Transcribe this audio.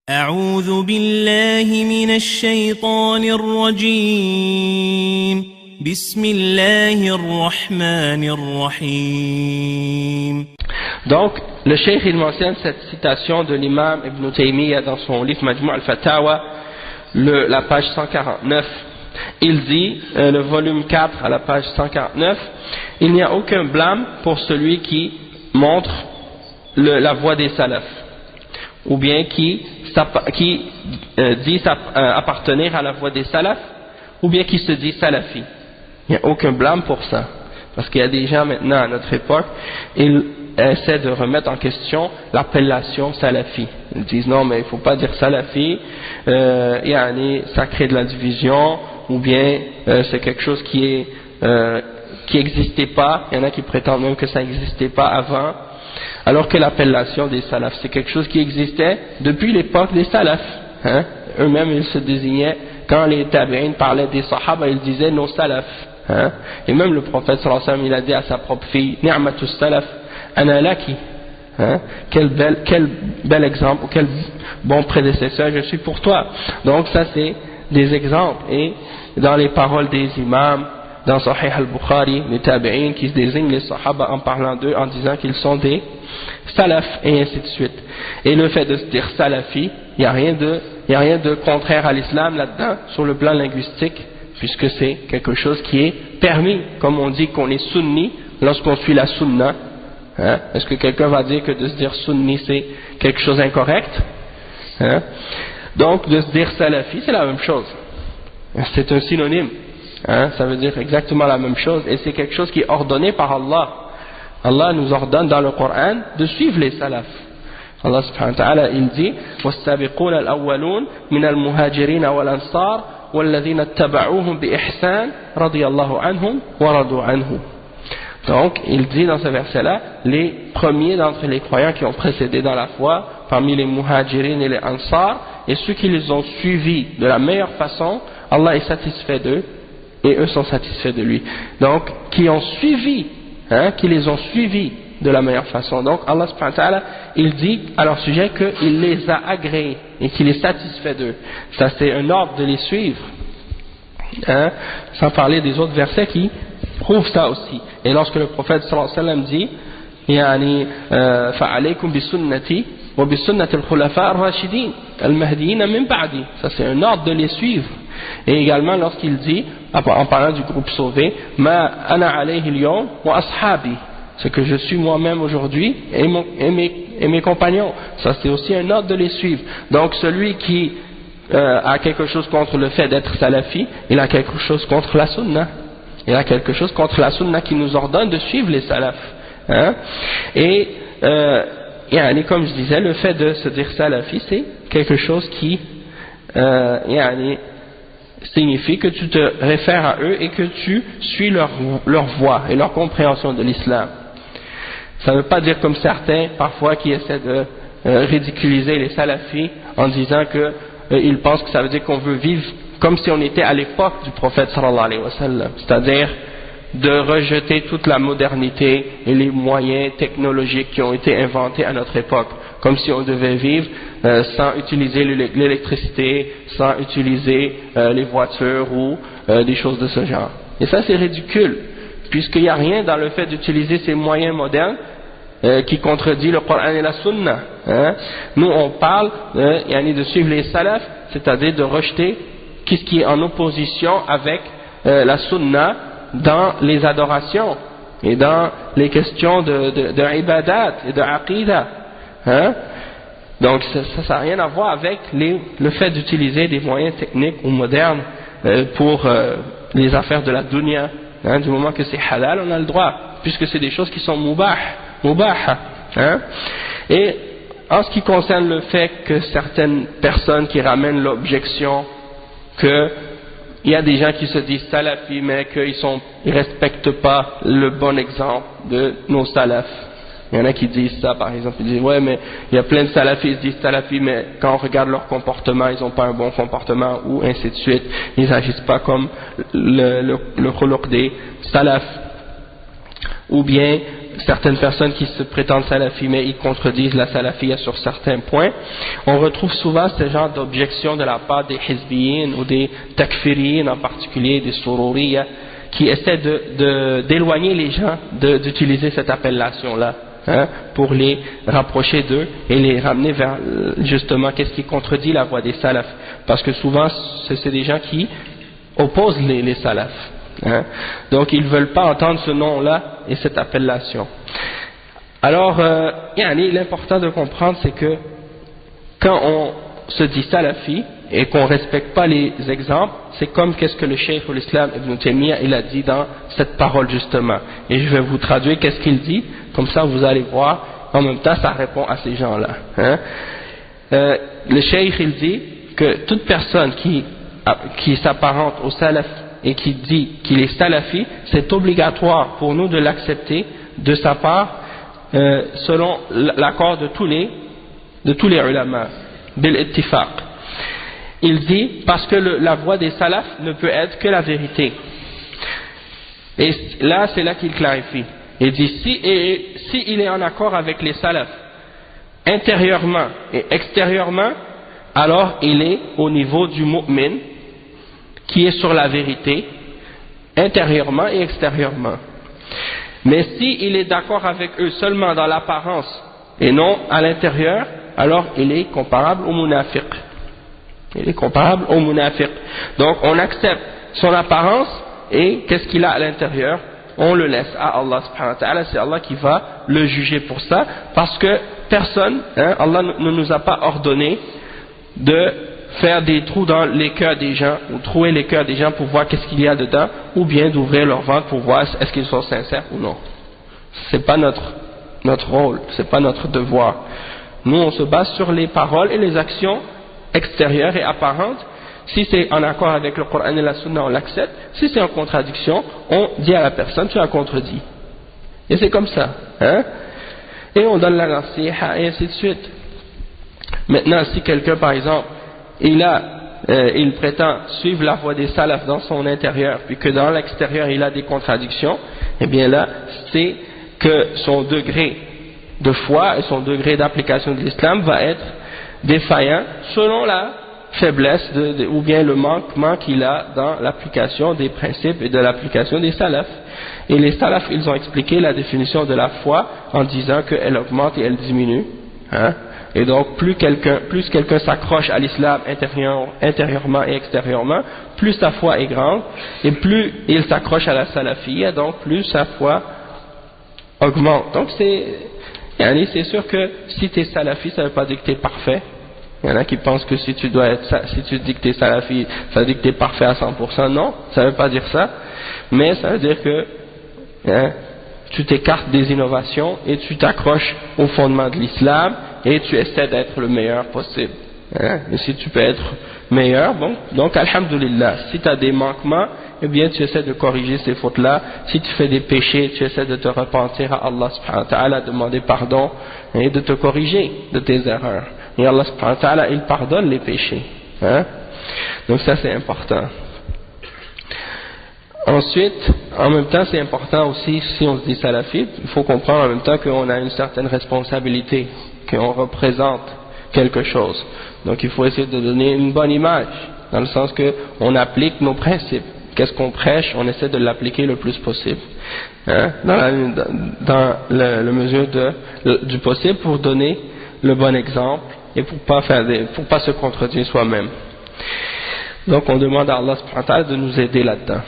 أعوذ بالله من الشيطان الرجيم بسم الله الرحمن الرحيم. Donc, le cheikh il mentionne cette citation de l'imam Ibn Taymiyyah dans son livre Majmu' al-Fatawa, la page 149. Il dit, le volume 4 à la page 149, il n'y a aucun blâme pour celui qui montre la voie des salafs, ou bien qui dit appartenir à la voie des salafs, ou bien qui se dit salafi. Il n'y a aucun blâme pour ça, parce qu'il y a des gens maintenant à notre époque, ils essaient de remettre en question l'appellation salafi. Ils disent non, mais il ne faut pas dire salafi, ça crée de la division, ou bien c'est quelque chose qui n'existait pas. Il y en a qui prétendent même que ça n'existait pas avant, alors que l'appellation des salafs, c'est quelque chose qui existait depuis l'époque des salafs. Eux-mêmes, ils se désignaient, quand les tabi'in parlaient des sahaba, ils disaient nos salafs. Et même le prophète sallallahu alayhi wa sallam, il a dit à sa propre fille, ni'matus salaf ana laki. Quel bel exemple, quel bon prédécesseur je suis pour toi. Donc ça c'est des exemples. Et dans les paroles des imams, dans Sahih al-Bukhari, les tabi'in qui désignent les sahaba en parlant d'eux, en disant qu'ils sont des salafs, et ainsi de suite. Et le fait de se dire salafi, il n'y a rien de contraire à l'islam là-dedans, sur le plan linguistique, puisque c'est quelque chose qui est permis, comme on dit qu'on est sunni lorsqu'on suit la sunna. Est-ce que quelqu'un va dire que de se dire sunni c'est quelque chose d'incorrect? Donc de se dire salafi, c'est la même chose. C'est un synonyme. Ça veut dire exactement la même chose, et c'est quelque chose qui est ordonné par Allah. Allah nous ordonne dans le Coran de suivre les salafs. Allah subhanahu wa ta'ala il dit وَالسَّابِقُونَ الْأَوَّلُونَ مِنَ الْمُهَاجِرِينَ وَالْأَنصَارِ وَالَّذِينَ اتَّبَعُوهُم بِإِحْسَانٍ رَضِيَ اللَّهُ عَنْهُمْ وَرَضُوا عَنْهُ. Donc il dit dans ce verset-là, les premiers d'entre les croyants qui ont précédé dans la foi, parmi les muhajirin et les ansar, et ceux qui les ont suivis de la meilleure façon, Allah est satisfait d'eux, et eux sont satisfaits de lui. Donc, qui les ont suivis de la meilleure façon. Donc, Allah subhanahu wa ta'ala, il dit à leur sujet qu'il les a agréés et qu'il est satisfait d'eux. Ça, c'est un ordre de les suivre. Sans parler des autres versets qui prouvent ça aussi. Et lorsque le prophète sallallahu alayhi wa sallam dit, فَعَلَيْكُمْ بِسُنَّتِي وَبِسُنَّةِ الْخُلَفَاءِ الرَّاشِدِينَ الْمَهْدِيِّينَ مِنْ بَعْدِي. Ça, c'est un ordre de les suivre. Et également lorsqu'il dit, en parlant du groupe sauvé, ma ana alayhi al-yawm wa ashabi, ce que je suis moi-même aujourd'hui et mes compagnons. Ça c'est aussi un ordre de les suivre. Donc celui qui a quelque chose contre le fait d'être salafi, il a quelque chose contre la sunna. Il a quelque chose contre la sunna qui nous ordonne de suivre les salafs. Et comme je disais, le fait de se dire salafi, c'est quelque chose qui signifie que tu te réfères à eux et que tu suis leur voie et leur compréhension de l'islam. Ça ne veut pas dire comme certains parfois qui essaient de ridiculiser les salafis en disant que ils pensent que ça veut dire qu'on veut vivre comme si on était à l'époque du prophète sallallahu alayhi wa sallam, c'est-à-dire de rejeter toute la modernité et les moyens technologiques qui ont été inventés à notre époque, comme si on devait vivre sans utiliser l'électricité, sans utiliser les voitures ou des choses de ce genre. Et ça c'est ridicule, puisqu'il n'y a rien dans le fait d'utiliser ces moyens modernes qui contredit le Coran et la Sunna. Nous on parle de suivre les salafs, c'est-à-dire de rejeter ce qui est en opposition avec la Sunna dans les adorations et dans les questions de ibadat et de aqidah. Donc ça n'a rien à voir avec le fait d'utiliser des moyens techniques ou modernes pour les affaires de la dunya. Du moment que c'est halal, on a le droit, puisque c'est des choses qui sont mubah. Et en ce qui concerne le fait que certaines personnes qui ramènent l'objection que il y a des gens qui se disent salafis mais qu'ils ne respectent pas le bon exemple de nos salafs. Il y en a qui disent ça, par exemple, ils disent ouais mais il y a plein de salafis, ils se disent salafis mais quand on regarde leur comportement, ils n'ont pas un bon comportement, ou ainsi de suite, ils n'agissent pas comme le khuluq des salafs. Ou bien certaines personnes qui se prétendent salafis mais ils contredisent la salafia sur certains points, on retrouve souvent ce genre d'objections de la part des hizbiyin ou des takfiriyin en particulier, des sururiya, qui essaient d'éloigner les gens d'utiliser cette appellation-là, hein, pour les rapprocher d'eux et les ramener vers justement qu'est-ce qui contredit la voie des salafs, parce que souvent c'est des gens qui opposent les salafs. Hein? Donc ils ne veulent pas entendre ce nom-là et cette appellation. Alors, l'important de comprendre, c'est que quand on se dit salafi et qu'on ne respecte pas les exemples, c'est comme qu'est-ce que le cheikh de l'islam Ibn Taymiyyah il a dit dans cette parole justement. Et je vais vous traduire qu'est-ce qu'il dit, comme ça vous allez voir, en même temps ça répond à ces gens-là. Hein? Le cheikh il dit que toute personne qui s'apparente au salaf et qui dit qu'il est salafi, c'est obligatoire pour nous de l'accepter de sa part, selon l'accord de tous les ulama, bil ittifaq. Il dit parce que la voie des salafs ne peut être que la vérité. Et là, c'est là qu'il clarifie. Il dit si il est en accord avec les salafs intérieurement et extérieurement, alors il est au niveau du mu'min, qui est sur la vérité, intérieurement et extérieurement. Mais s'il est d'accord avec eux seulement dans l'apparence et non à l'intérieur, alors il est comparable au munafiq. Il est comparable au munafiq. Donc on accepte son apparence et qu'est-ce qu'il a à l'intérieur, on le laisse à Allah subhanahu wa ta'ala, c'est Allah qui va le juger pour ça, parce que personne, Allah ne nous a pas ordonné de faire des trous dans les cœurs des gens, ou trouer les cœurs des gens pour voir qu'est-ce qu'il y a dedans, ou bien d'ouvrir leur ventre pour voir est-ce qu'ils sont sincères ou non. C'est pas notre rôle, c'est pas notre devoir. Nous on se base sur les paroles et les actions extérieures et apparentes. Si c'est en accord avec le Coran et la Sunna, on l'accepte. Si c'est en contradiction, on dit à la personne tu as contredit. Et c'est comme ça, hein? Et on donne la nasiha et ainsi de suite. Maintenant, si quelqu'un par exemple il prétend suivre la voie des salafs dans son intérieur, puis que dans l'extérieur il a des contradictions, eh bien là, c'est que son degré de foi et son degré d'application de l'islam va être défaillant selon la faiblesse ou bien le manquement qu'il a dans l'application des principes et de l'application des salafs. Et les salafs, ils ont expliqué la définition de la foi en disant qu'elle augmente et elle diminue, hein? Et donc plus quelqu'un s'accroche à l'islam intérieurement et extérieurement, plus sa foi est grande, et plus il s'accroche à la salafiyya, donc plus sa foi augmente. Donc c'est sûr que si tu es salafi, ça ne veut pas dire que tu es parfait. Il y en a qui pensent que si tu dis que tu es salafi, ça veut dire que tu es parfait à 100%. Non, ça ne veut pas dire ça, mais ça veut dire que tu t'écartes des innovations et tu t'accroches au fondement de l'islam et tu essaies d'être le meilleur possible. Et si tu peux être meilleur, bon, donc alhamdulillah, si tu as des manquements, eh bien tu essaies de corriger ces fautes-là. Si tu fais des péchés, tu essaies de te repentir à Allah subhanahu wa ta'ala, demander pardon et de te corriger de tes erreurs. Et Allah subhanahu wa ta'ala, il pardonne les péchés. Donc ça c'est important. Ensuite, en même temps, c'est important aussi, si on se dit salafite, il faut comprendre en même temps qu'on a une certaine responsabilité, qu'on représente quelque chose. Donc il faut essayer de donner une bonne image, dans le sens qu'on applique nos principes. Qu'est-ce qu'on prêche, on essaie de l'appliquer le plus possible. Dans la mesure du possible, pour donner le bon exemple et pour pas se contredire soi-même. Donc on demande à Allah subhanahu wa ta'ala de nous aider là-dedans.